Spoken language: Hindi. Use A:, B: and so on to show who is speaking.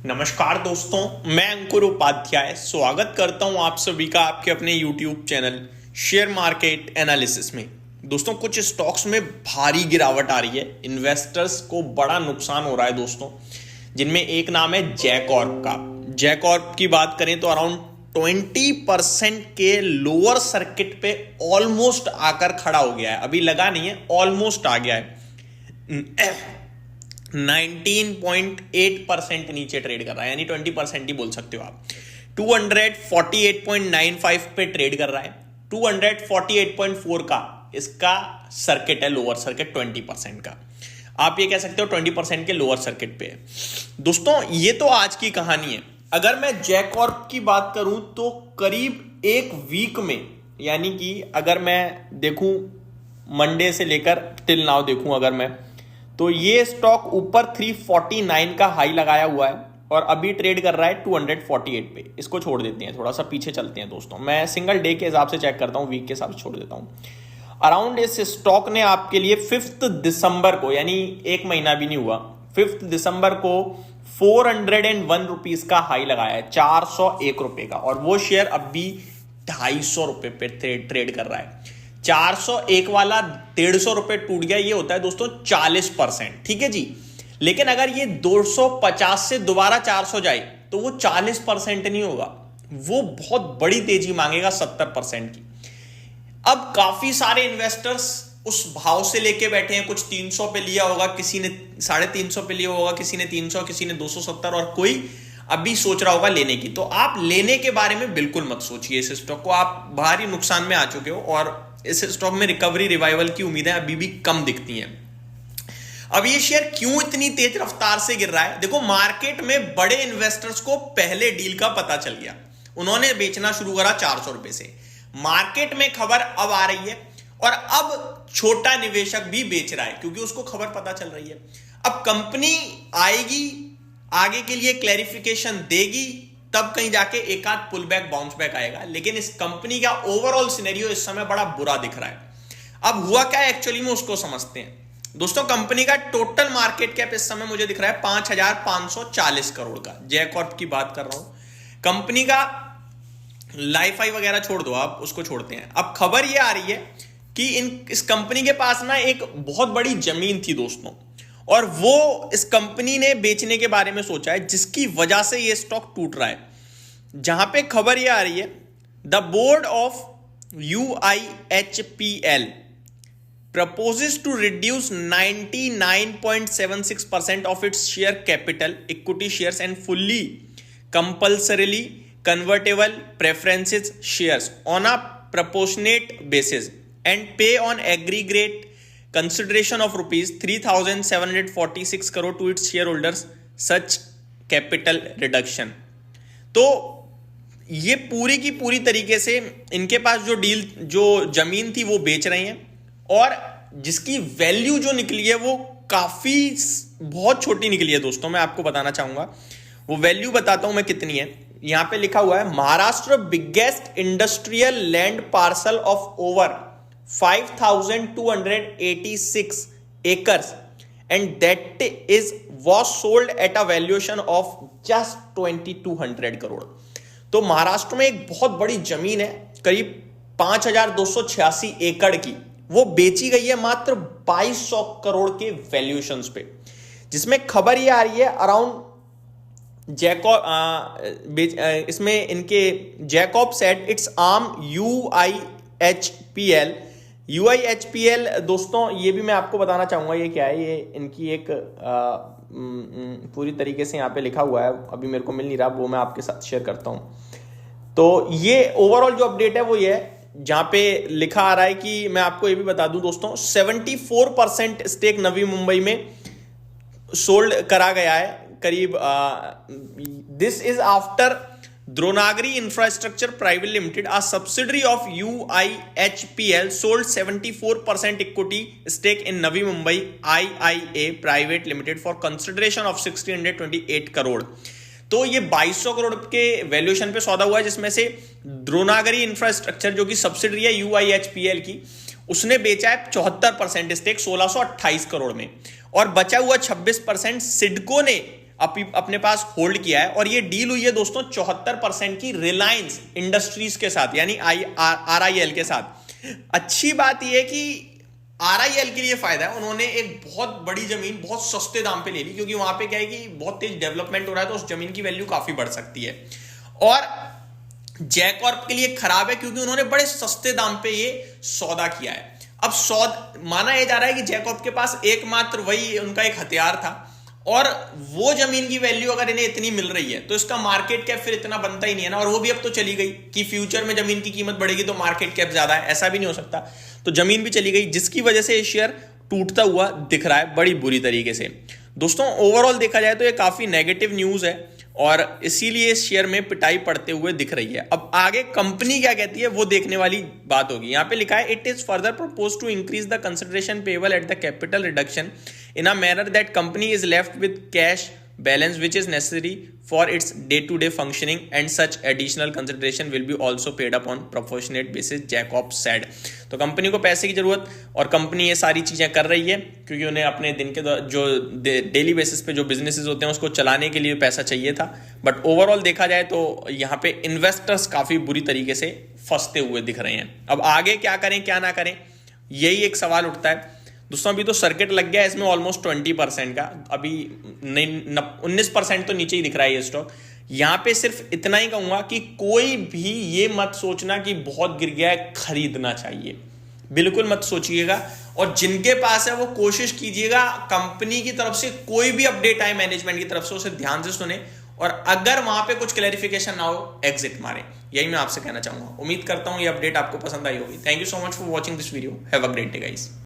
A: नमस्कार दोस्तों, मैं अंकुर उपाध्याय स्वागत करता हूं आप सभी का आपके अपने YouTube channel share market analysis में। दोस्तों, कुछ स्टॉक्स में भारी गिरावट आ रही है, इन्वेस्टर्स को बड़ा नुकसान हो रहा है दोस्तों, जिनमें एक नाम है जैकॉर्प का। जैकॉर्प की बात करें तो अराउंड 20% के लोअर सर्किट पे ऑलमोस्ट आकर खड़ा हो गया है। अभी लगा नहीं है, ऑलमोस्ट आ गया है। 19.8% नीचे ट्रेड कर रहा है, यानी 20% ही बोल सकते हो आप। 248.95 पे ट्रेड कर रहा है। 248.4 का इसका सर्किट है, लोअर सर्किट 20% का। आप ये कह सकते हो 20% के लोअर सर्किट पे है। दोस्तों, ये तो आज की कहानी है। अगर मैं जैकॉर्प की बात करूं तो करीब एक वीक में, यानी कि अगर मैं देखूं मंडे से लेकर टिल नाउ देखूं अगर मैं, तो ये स्टॉक ऊपर 349 का हाई लगाया हुआ है और अभी ट्रेड कर रहा है 248 पे। इसको छोड़ देते हैं, थोड़ा सा पीछे चलते हैं दोस्तों। मैं सिंगल डे के हिसाब से चेक करता हूं, वीक के हिसाब से छोड़ देता हूं। अराउंड इस स्टॉक ने आपके लिए 5 दिसंबर को, यानी एक महीना भी नहीं हुआ, 5 दिसंबर को 401 रुपीज का हाई लगाया है, 401 रुपए का, और वो शेयर अभी 250 रुपए पे ट्रेड कर रहा है। 401 वाला 150 रुपए टूट गया, ये होता है दोस्तों 40%। ठीक है जी। लेकिन अगर ये 250 से दोबारा 400 जाए तो वो 40% नहीं होगा, वो बहुत बड़ी तेजी मांगेगा 70% की। अब काफी सारे इन्वेस्टर्स उस भाव से लेके बैठे हैं। कुछ 300 पे लिया होगा, किसी ने 350 पे लिया होगा, किसी ने 300, किसी ने 270, और कोई अभी सोच रहा होगा लेने की। तो आप लेने के बारे में बिल्कुल मत सोचिए इस स्टॉक को। आप भारी नुकसान में आ चुके हो और इस स्टॉक में रिकवरी रिवाइवल की उम्मीदें अभी भी कम दिखती हैं। अब ये शेयर क्यों इतनी तेज रफ्तार से गिर रहा है? देखो, मार्केट में बड़े इन्वेस्टर्स को पहले डील का पता चल गया, उन्होंने बेचना शुरू करा 400 रुपए से। मार्केट में खबर अब आ रही है और अब छोटा निवेशक भी बेच रहा है क्योंकि उसको खबर पता चल रही है। अब कंपनी आएगी, आगे के लिए क्लैरिफिकेशन देगी, तब कहीं जाके एक आध पुल बैक बाउंस बैक आएगा। लेकिन इस कंपनी का ओवरऑल सिनेरियो इस समय बड़ा बुरा दिख रहा है। अब हुआ क्या एक्चुअली में, उसको समझते हैं दोस्तों। कंपनी का टोटल मार्केट कैप इस समय मुझे दिख रहा है 5,540 करोड़ का। जैकॉर्प की बात कर रहा हूं। कंपनी का लाइफाई वगैरह छोड़ दो, आप उसको छोड़ते हैं। अब खबर यह आ रही है कि इस कंपनी के पास ना एक बहुत बड़ी जमीन थी दोस्तों, और वो इस कंपनी ने बेचने के बारे में सोचा है, जिसकी वजह से ये स्टॉक टूट रहा है। जहां पे खबर ये आ रही है, the board of UIHPL proposes to reduce 99.76% of its share capital, equity shares and fully compulsorily convertible preferences shares on a proportionate basis and pay on aggregate consideration of rupees 3,746 crore to its shareholders such capital reduction। तो ये पूरी की पूरी तरीके से इनके पास जो जमीन थी वो बेच रहे हैं, और जिसकी वैल्यू जो निकली है वो काफी बहुत छोटी निकली है दोस्तों। मैं आपको बताना चाहूंगा, वो वैल्यू बताता हूं मैं कितनी है। यहां पे लिखा हुआ है, Maharashtra biggest industrial land parcel of over 5,286 acres and that was sold at a valuation of just 2,200 crore. तो महाराष्ट्र में एक बहुत बड़ी जमीन है, करीब 5,286 एकड़ की, वो बेची गई है मात्र 2,200 करोड़ के वैल्यूएशंस पे। जिसमें खबर ये आ रही है अराउंड इसमें इनके Jakob said it's arm UIHPL दोस्तों, ये भी मैं आपको बताना चाहूंगा ये क्या है। ये इनकी एक पूरी तरीके से यहाँ पे लिखा हुआ है, अभी मेरे को मिल नहीं रहा, वो मैं आपके साथ शेयर करता हूं। तो ये ओवरऑल जो अपडेट है वो ये है, जहां पे लिखा आ रहा है कि मैं आपको ये भी बता दूं दोस्तों, 74% स्टेक नवी मुंबई में सोल्ड करा गया है करीब। This is after Dronagiri infrastructure private limited, a subsidiary of UIHPL, sold 74% equity stake in Navi Mumbai IIA Private Limited for consideration of 1,628 crore. तो ये 2,200 करोड़ के वैल्यूएशन पे सौदा हुआ है, जिसमें से द्रोनागिरी इंफ्रास्ट्रक्चर जो कि सब्सिडरी है UIHPL की, उसने बेचा है 74% स्टेक 1,628 करोड़ में, और बचा हुआ 26% सिडको ने अपने पास होल्ड किया है। और ये डील हुई है दोस्तों 74% की रिलायंस इंडस्ट्रीज के साथ, यानी RIL के साथ। अच्छी बात यह है कि RIL के लिए फायदा है, उन्होंने एक बहुत बड़ी जमीन बहुत सस्ते दाम पे ले ली, क्योंकि वहां पे क्या है कि बहुत तेज डेवलपमेंट हो रहा है, तो उस जमीन की वैल्यू काफी बढ़ सकती है। और जैकॉर्प के लिए खराब है क्योंकि उन्होंने बड़े सस्ते दाम पे ये सौदा किया है। अब माना यह जा रहा है कि जैकॉब के पास एकमात्र वही उनका एक हथियार था, और वो जमीन की वैल्यू अगर इन्हें इतनी मिल रही है तो इसका मार्केट कैप फिर इतना बनता ही नहीं है ना। और वो भी अब तो चली गई कि फ्यूचर में जमीन की कीमत बढ़ेगी तो मार्केट कैप ज्यादा है, ऐसा भी नहीं हो सकता। तो जमीन भी चली गई, जिसकी वजह से ये शेयर टूटता हुआ दिख रहा है बड़ी बुरी तरीके से। दोस्तों ओवरऑल देखा जाए तो ये काफी नेगेटिव न्यूज है, और इसीलिए इस शेयर में पिटाई पड़ते हुए दिख रही है। अब आगे कंपनी क्या कहती है वो देखने वाली बात होगी। यहां पे लिखा है, it is further propose to increase the consideration payable at the capital reduction in a manner that company is left with cash balance which is necessary for its day-to-day functioning, and such additional consideration will be also paid up on proportionate basis, Jacobs said। तो कंपनी को पैसे की जरूरत, और कंपनी ये सारी चीजें कर रही है क्योंकि उन्हें अपने दिन के जो डेली बेसिस पे जो बिजनेसेस होते हैं उसको चलाने के लिए पैसा चाहिए था। बट ओवरऑल देखा जाए तो यहाँ पे इन्वेस्टर्स काफी बुरी तरीके से फंसते हुए दिख रहे हैं। अब आगे क्या करें क्या ना करें, यही एक सवाल उठता है। दोस्तों अभी तो सर्किट लग गया है इसमें ऑलमोस्ट 20% का, अभी 19% तो नीचे ही दिख रहा है ये स्टॉक। यहां पे सिर्फ इतना ही कहूंगा कि कोई भी ये मत सोचना कि बहुत गिर गया है खरीदना चाहिए, बिल्कुल मत सोचिएगा। और जिनके पास है वो कोशिश कीजिएगा कंपनी की तरफ से कोई भी अपडेट आए मैनेजमेंट की तरफ से उसे ध्यान से सुने, और अगर वहां पे कुछ क्लैरिफिकेशन ना हो एग्जिट मारें। यही मैं आपसे कहना चाहूंगा। उम्मीद करता हूं ये अपडेट आपको पसंद आई होगी। Thank you so much for watching this video. Have a great day guys.